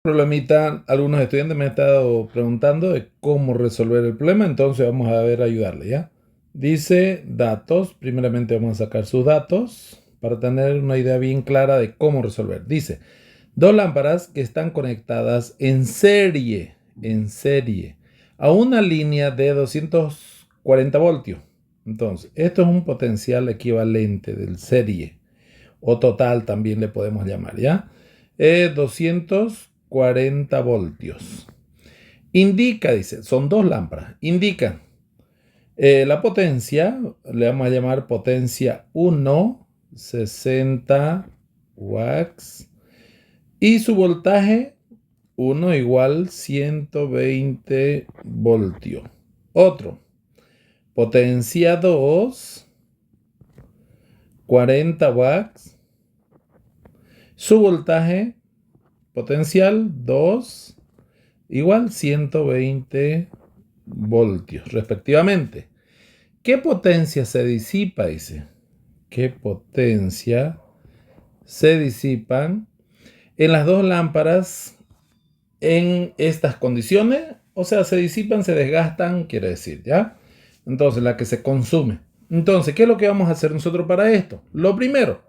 Problemita, algunos estudiantes me han estado preguntando de cómo resolver el problema, entonces vamos a ver ayudarle, ¿ya? Dice datos, primeramente vamos a sacar sus datos para tener una idea bien clara de cómo resolver. Dice, dos lámparas que están conectadas en serie, a una línea de 240 voltios. Entonces, esto es un potencial equivalente del serie, o total también le podemos llamar, ¿ya? 240 voltios. Indica, dice, son dos lámparas. Indica la potencia, le vamos a llamar potencia 1, 60 watts. Y su voltaje 1 igual 120 voltios. Otro, potencia 2, 40 watts. Su voltaje potencial 2 igual 120 voltios respectivamente. ¿Qué potencia se disipa? Dice. ¿Qué potencia se disipan en las dos lámparas en estas condiciones? O sea, se disipan, se desgastan, quiere decir, ¿ya? Entonces, la que se consume. Entonces, ¿qué es lo que vamos a hacer nosotros para esto? Lo primero,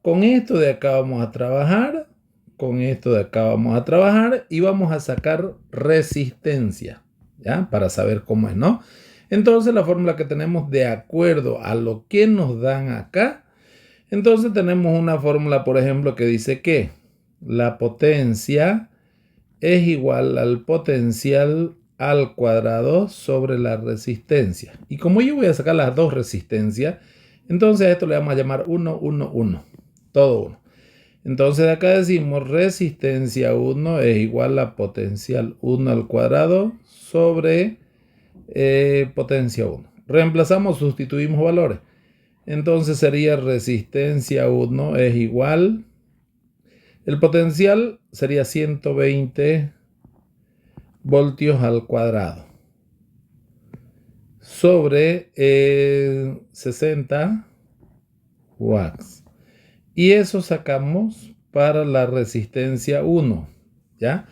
con esto de acá vamos a trabajar, con esto de acá vamos a trabajar y vamos a sacar resistencia, ¿ya? Para saber cómo es, ¿no? Entonces, la fórmula que tenemos de acuerdo a lo que nos dan acá, entonces tenemos una fórmula, por ejemplo, que dice que la potencia es igual al potencial al cuadrado sobre la resistencia. Y como yo voy a sacar las dos resistencias, entonces a esto le vamos a llamar 1, 1, 1. Todo 1. Entonces de acá decimos resistencia 1 es igual a potencial 1 al cuadrado sobre potencia 1. Reemplazamos, sustituimos valores. Entonces sería resistencia 1 es igual. El potencial sería 120 voltios al cuadrado sobre 60 watts. Y eso sacamos para la resistencia 1, ¿ya?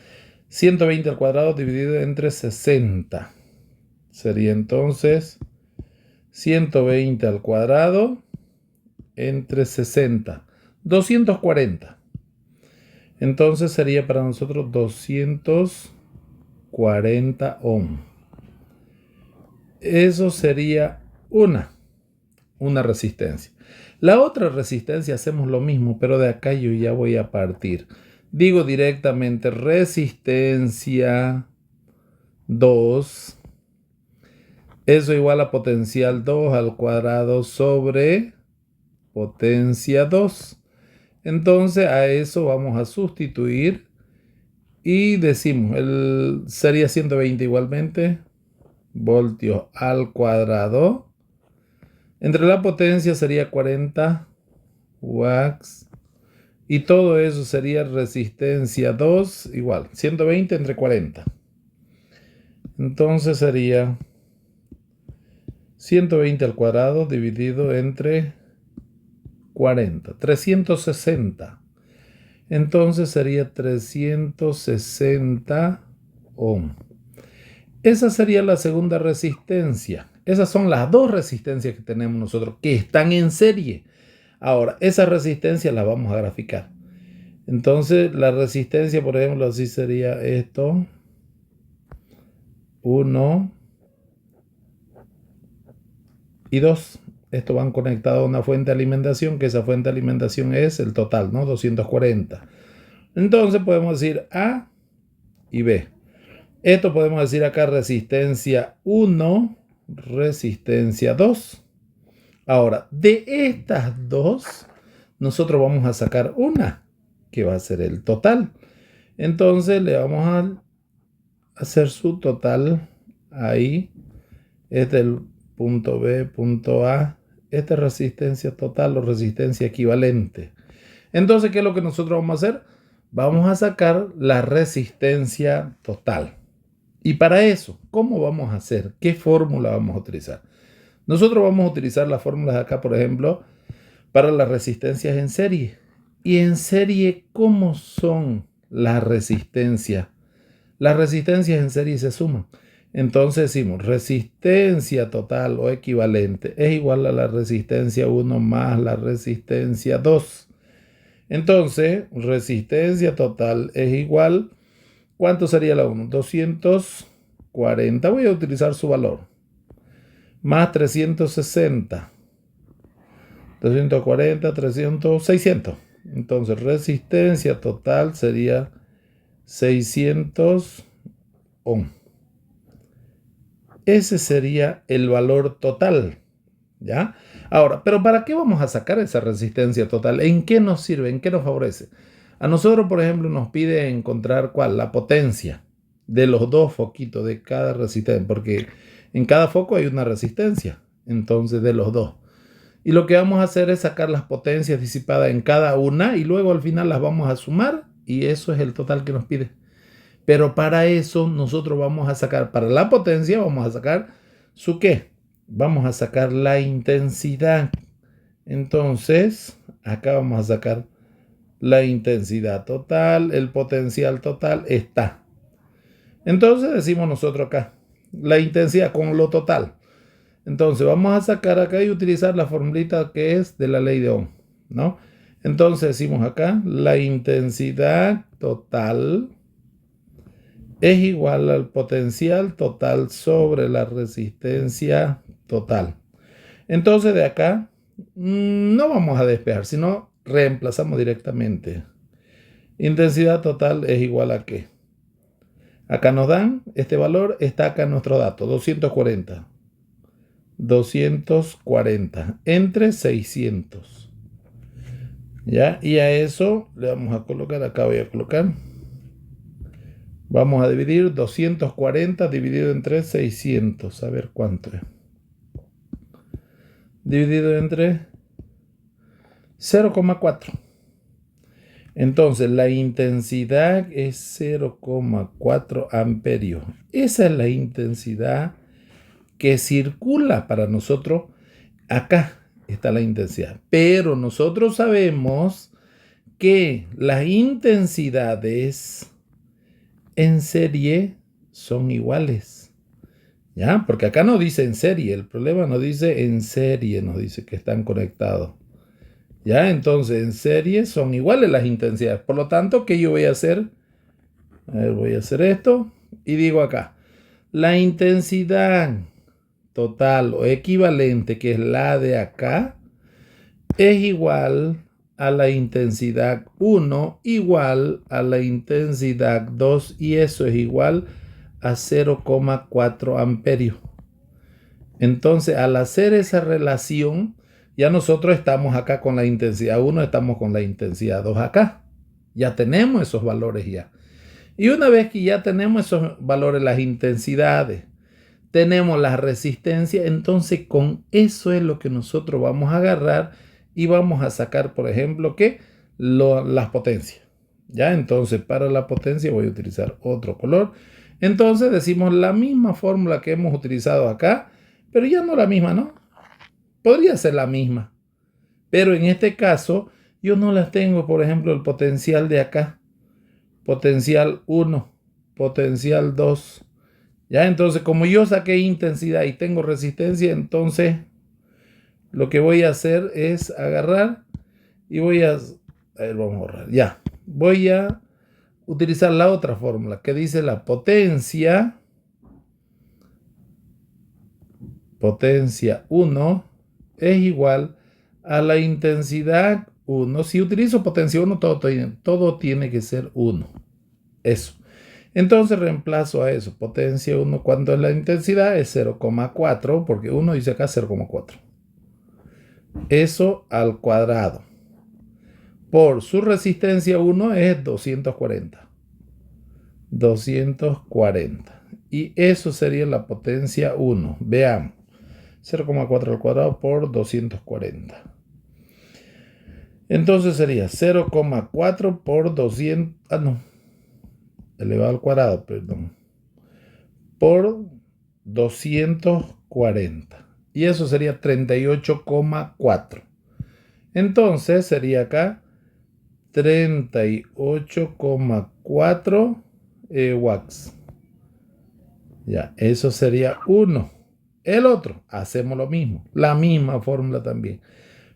120 al cuadrado dividido entre 60. Sería entonces 120 al cuadrado entre 60. 240. Entonces sería para nosotros 240 ohm. Eso sería una resistencia. La otra resistencia hacemos lo mismo, pero de acá yo ya voy a partir. Digo directamente resistencia 2. Eso igual a potencial 2 al cuadrado sobre potencia 2. Entonces a eso vamos a sustituir y decimos, sería 120 igualmente, voltios al cuadrado. Entre la potencia sería 40 watts. Y todo eso sería resistencia 2 igual, 120 entre 40. Entonces sería 120 al cuadrado dividido entre 40, 360. Entonces sería 360 ohm. Esa sería la segunda resistencia. Esas son las dos resistencias que tenemos nosotros, que están en serie. Ahora, esas resistencias las vamos a graficar. Entonces, la resistencia, por ejemplo, así sería esto. 1 y 2. Estos van conectados a una fuente de alimentación, que esa fuente de alimentación es el total, ¿no? 240. Entonces, podemos decir A y B. Esto podemos decir acá resistencia 1, resistencia 2. Ahora, de estas dos, nosotros vamos a sacar una, que va a ser el total. Entonces le vamos a hacer su total ahí. Este es el punto B, punto A. Esta es resistencia total o resistencia equivalente. Entonces, ¿qué es lo que nosotros vamos a hacer? Vamos a sacar la resistencia total. Y para eso, ¿cómo vamos a hacer? ¿Qué fórmula vamos a utilizar? Nosotros vamos a utilizar las fórmulas de acá, por ejemplo, para las resistencias en serie. Y en serie, ¿cómo son la resistencia. Las resistencias en serie se suman. Entonces decimos resistencia total o equivalente es igual a la resistencia 1 más la resistencia 2. Entonces, resistencia total es igual, ¿cuánto sería la 1? 240, voy a utilizar su valor, más 360. 240, 300, 600. Entonces, resistencia total sería 600 ohm. Ese sería el valor total, ¿ya? Ahora, ¿pero para qué vamos a sacar esa resistencia total? ¿En qué nos sirve? ¿En qué nos favorece? A nosotros, por ejemplo, nos pide encontrar ¿cuál? La potencia de los dos foquitos de cada resistencia, porque en cada foco hay una resistencia, entonces de los dos. Y lo que vamos a hacer es sacar las potencias disipadas en cada una y luego al final las vamos a sumar y eso es el total que nos pide. Pero para eso nosotros vamos a sacar, para la potencia vamos a sacar su ¿qué? Vamos a sacar la intensidad. Entonces, acá vamos a sacar la intensidad total, el potencial total está. Entonces decimos nosotros acá, la intensidad con lo total. Entonces vamos a sacar acá y utilizar la formulita que es de la ley de Ohm, ¿no? Entonces decimos acá, la intensidad total es igual al potencial total sobre la resistencia total. Entonces de acá no vamos a despejar, sino reemplazamos directamente. Intensidad total es igual a ¿qué? Acá nos dan este valor, está acá nuestro dato, 240. 240 entre 600. ¿Ya? Y a eso le vamos a colocar, acá voy a colocar. Vamos a dividir 240 dividido entre 600. A ver cuánto es. Dividido entre 0,4. Entonces la intensidad es 0,4 amperios. Esa es la intensidad que circula para nosotros. Acá está la intensidad. Pero nosotros sabemos que las intensidades en serie son iguales. ¿Ya? Porque acá no dice en serie. El problema no dice en serie. Nos dice que están conectados. ¿Ya? Entonces en serie son iguales las intensidades. Por lo tanto, ¿qué yo voy a hacer? A ver, voy a hacer esto. Y digo acá. La intensidad total o equivalente, que es la de acá, es igual a la intensidad 1 igual a la intensidad 2 y eso es igual a 0,4 amperios. Entonces, al hacer esa relación, ya nosotros estamos acá con la intensidad 1, estamos con la intensidad 2 acá. Ya tenemos esos valores ya. Y una vez que ya tenemos esos valores, las intensidades, tenemos la resistencia, entonces con eso es lo que nosotros vamos a agarrar y vamos a sacar, por ejemplo, ¿qué? Las potencias. ¿Ya? Entonces, para la potencia voy a utilizar otro color. Entonces, decimos la misma fórmula que hemos utilizado acá, pero ya no la misma, ¿no? Podría ser la misma. Pero en este caso, yo no las tengo, por ejemplo, el potencial de acá. Potencial 1, potencial 2. ¿Ya? Entonces, como yo saqué intensidad y tengo resistencia, entonces lo que voy a hacer es agarrar y voy a ver, vamos a borrar. Ya. Voy a utilizar la otra fórmula que dice la potencia 1 es igual a la intensidad 1. Si utilizo potencia 1, todo tiene que ser 1. Eso. Entonces reemplazo a eso. Potencia 1 cuando la intensidad es 0,4, porque 1 dice acá 0,4. Eso al cuadrado. Por su resistencia 1 es 240. 240. Y eso sería la potencia 1. Veamos. 0,4 al cuadrado por 240. Entonces sería 0,4 por 200. Elevado al cuadrado, perdón. Por 240. Y eso sería 38,4. Entonces sería acá 38,4 watts. Ya, eso sería 1. El otro, hacemos lo mismo, la misma fórmula también.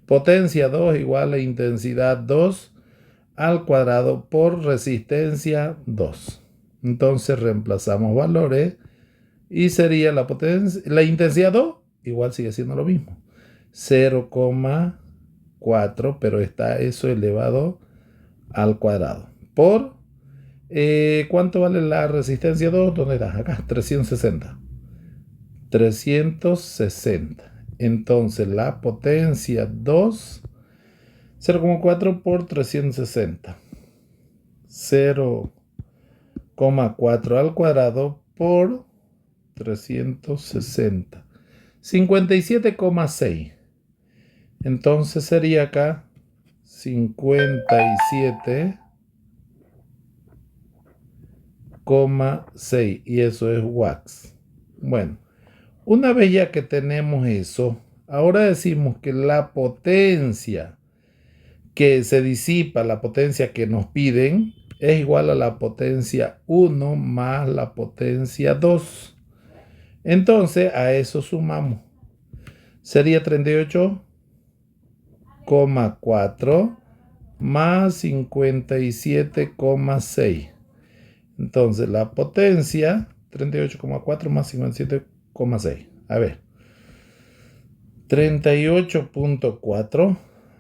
Potencia 2 igual a intensidad 2 al cuadrado por resistencia 2. Entonces reemplazamos valores y sería la potencia, la intensidad 2 igual sigue siendo lo mismo. 0,4, pero está eso elevado al cuadrado. Por, ¿cuánto vale la resistencia 2? ¿Dónde está? Acá, 360. 360. Entonces la potencia 2, 0,4 por 360. 0,4 al cuadrado por 360. 57,6. Entonces sería acá 57,6. Y eso es watts. Bueno, una vez ya que tenemos eso, ahora decimos que la potencia que se disipa, la potencia que nos piden, es igual a la potencia 1 más la potencia 2. Entonces, a eso sumamos. Sería 38,4 más 57,6. Entonces, la potencia, 38,4 más 57,6. A ver. 38,4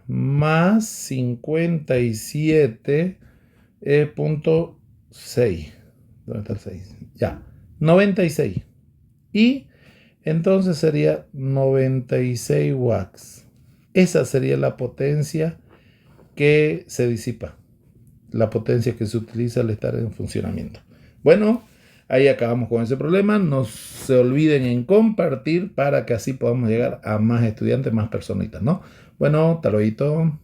más 57,6. ¿Dónde está el 6? Ya, 96. Y entonces sería 96 watts. Esa sería la potencia que se disipa, la potencia que se utiliza al estar en funcionamiento. Bueno, ahí acabamos con ese problema. No se olviden en compartir para que así podamos llegar a más estudiantes, más personitas, ¿no? Bueno, hasta luego.